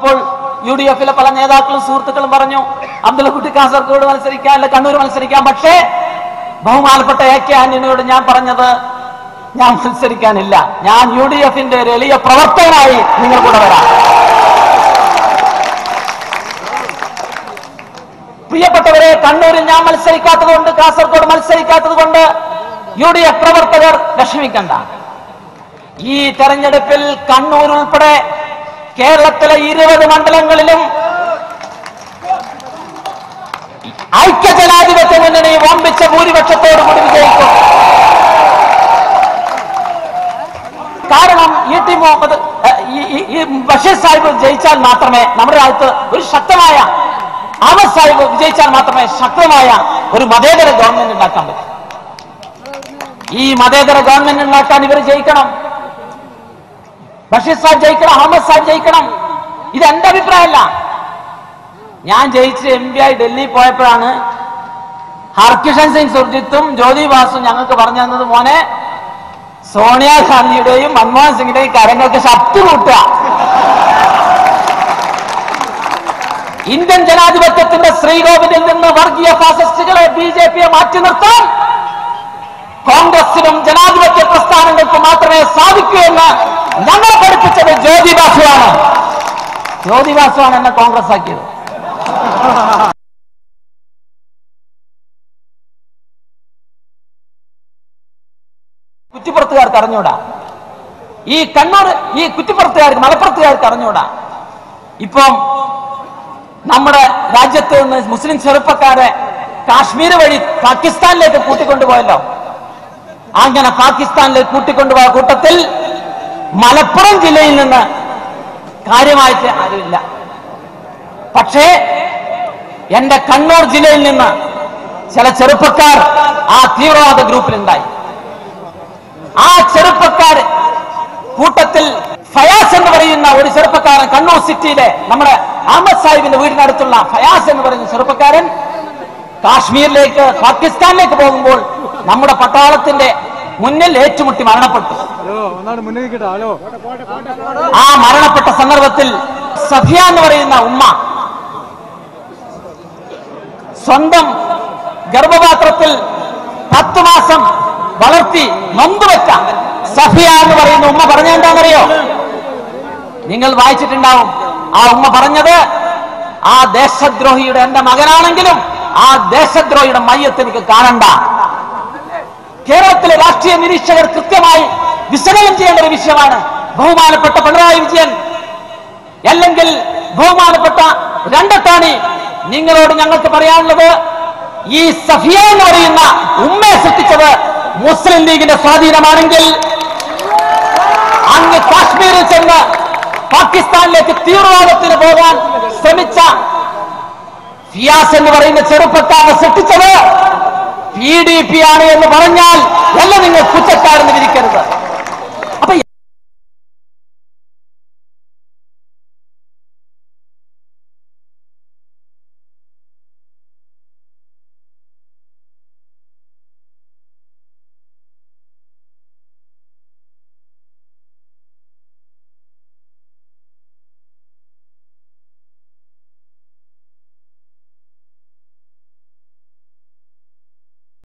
അപ്പോൾ UDF-ലെ പല നേതാക്കളും സുഹൃത്തുക്കളും പറഞ്ഞു അബ്ദുള്ളക്കുട്ടി കാസർഗോഡ് മത്സരിക്കാൻ, അല്ല കണ്ണൂർ മത്സരിക്കാം. പക്ഷേ ബഹുമാനപ്പെട്ട AK ആന്റണിയോട് ഞാൻ പറഞ്ഞത്, ഞാൻ മത്സരിക്കാനില്ല, ഞാൻ UDF-ന്റെ ഒരു എളിയ പ്രവർത്തകനായി നിങ്ങൾ കൂടെ വരാം. പ്രിയപ്പെട്ടവരെ, കണ്ണൂരിൽ ഞാൻ മത്സരിക്കാത്തത് കൊണ്ട്, കാസർഗോഡ് മത്സരിക്കാത്തത് കൊണ്ട് UDF പ്രവർത്തകർ വിഷമിക്കണ്ട. ഈ തെരഞ്ഞെടുപ്പിൽ കണ്ണൂർ ഉൾപ്പെടെ കേരളത്തിലെ 20 മണ്ഡലങ്ങളിലും ഐക്യജനാധിപത്യ മുന്നണി വമ്പിച്ച ഭൂരിപക്ഷത്തോടുകൂടി വിജയിക്കും. കാരണം ET മുഹമ്മദ്, ബഷീർ സാഹിബ് ജയിച്ചാൽ മാത്രമേ നമ്മുടെ രാജ്യത്ത് ഒരു ശക്തമായ, അഹമ്മദ് സാഹിബ് വിജയിച്ചാൽ മാത്രമേ ശക്തമായ ഒരു മതേതര ഗവൺമെന്റ് ഉണ്ടാക്കാൻ പറ്റൂ. ഈ മതേതര ഗവൺമെന്റ് ഉണ്ടാക്കാൻ ഇവർ ജയിക്കണം. ബഷീർ സാഹിബ് ജയിക്കണം, അഹമ്മദ് സാഹിബ് ജയിക്കണം. ഇത് എന്റെ അഭിപ്രായമല്ല. ഞാൻ ജയിച്ച് MP ആയി ഡൽഹി പോയപ്പോഴാണ് ഹർകിഷൻ സിംഗ് സുർജിത്തും ജ്യോതി ബാസും ഞങ്ങൾക്ക് പറഞ്ഞു തന്നത്, മോനെ സോണിയാഗാന്ധിയുടെയും മൻമോഹൻ സിംഗിന്റെയും കരങ്ങൾക്ക് ശക്തി കൂട്ടുക. ഇന്ത്യൻ ജനാധിപത്യത്തിന്റെ ശ്രീകോവിലിൽ നിന്ന് വർഗീയ ഫാസിസ്റ്റുകളെ BJP-യെ മാറ്റി നിർത്താൻ കോൺഗ്രസിനും ജനാധിപത്യ പ്രസ്ഥാനങ്ങൾക്കും മാത്രമേ സാധിക്കൂ എന്ന് ഞങ്ങൾ പഠിപ്പിച്ചത് ജ്യോതി ബാസുവാണ്. ജ്യോതി ബാസുവാണ് എന്നെ കോൺഗ്രസ് ആക്കിയത്. കുറ്റിപ്പുറത്തുകാർക്ക് അറിഞ്ഞൂടാ, ഈ കണ്ണൂർ, ഈ കുറ്റിപ്പുറത്തുകാർക്ക്, മലപ്പുറത്തുകാർക്ക് അറിഞ്ഞൂടാ. ഇപ്പം നമ്മുടെ രാജ്യത്ത് നിന്ന് മുസ്ലിം ചെറുപ്പക്കാരെ കാശ്മീർ വഴി പാകിസ്ഥാനിലേക്ക് കൂട്ടിക്കൊണ്ടുപോയല്ലോ. അങ്ങനെ പാകിസ്ഥാനിലേക്ക് കൂട്ടിക്കൊണ്ടുപോയ കൂട്ടത്തിൽ മലപ്പുറം ജില്ലയിൽ നിന്ന് കാര്യമായിട്ട് ആരുമില്ല. പക്ഷേ എന്റെ കണ്ണൂർ ജില്ലയിൽ നിന്ന് ചില ചെറുപ്പക്കാർ ആ തീവ്രവാദ ഗ്രൂപ്പിലുണ്ടായി. ആ ചെറുപ്പക്കാർ കൂട്ടത്തിൽ ഫയാസ് എന്ന് പറയുന്ന ഒരു ചെറുപ്പക്കാരൻ, കണ്ണൂർ സിറ്റിയിലെ നമ്മുടെ അഹമ്മദ് സാഹിബിന്റെ വീടിനടുത്തുള്ള ഫയാസ് എന്ന് പറയുന്ന ചെറുപ്പക്കാരൻ കാശ്മീരിലേക്ക്, പാകിസ്ഥാനിലേക്ക് പോകുമ്പോൾ നമ്മുടെ പട്ടാളത്തിന്റെ മുന്നിൽ ഏറ്റുമുട്ടി മരണപ്പെട്ടു. ആ മരണപ്പെട്ട സന്ദർഭത്തിൽ സഫിയ എന്ന് പറയുന്ന ഉമ്മ സ്വന്തം ഗർഭപാത്രത്തിൽ 10 മാസം വളർത്തി നൊമ്പുവെച്ച സഫിയ എന്ന് പറയുന്ന ഉമ്മ പറഞ്ഞ എന്താണെന്നറിയോ? നിങ്ങൾ വായിച്ചിട്ടുണ്ടാവും. ആ ഉമ്മ പറഞ്ഞത്, ആ ദേശദ്രോഹിയുടെ, എന്റെ മകനാണെങ്കിലും ആ ദേശദ്രോഹിയുടെ മയ്യത്ത് എനിക്ക് കാണണ്ട. കേരളത്തിലെ രാഷ്ട്രീയ നിരീക്ഷകർ കൃത്യമായി വിശകലനം ചെയ്യേണ്ട ഒരു വിഷയമാണ്. ബഹുമാനപ്പെട്ട പിണറായി വിജയൻ, അല്ലെങ്കിൽ ബഹുമാനപ്പെട്ട രണ്ടത്താണി, നിങ്ങളോട് ഞങ്ങൾക്ക് പറയാനുള്ളത്, ഈ സഫിയ എന്ന് പറയുന്ന ഉമ്മയെ സൃഷ്ടിച്ചത് മുസ്ലിം ലീഗിന്റെ സ്വാധീനമാണെങ്കിൽ, അങ്ങ് കാശ്മീരിൽ ചെന്ന് പാകിസ്ഥാനിലേക്ക് തീവ്രവാദത്തിന് പോകാൻ ശ്രമിച്ച ഫിയാസ് എന്ന് പറയുന്ന ചെറുപ്പക്കാരനെ സൃഷ്ടിച്ചത് PDP ആണ് എന്ന് പറഞ്ഞാൽ എല്ലാം നിങ്ങൾ കുറ്റക്കാരെന്ന് വിധിക്കരുത്.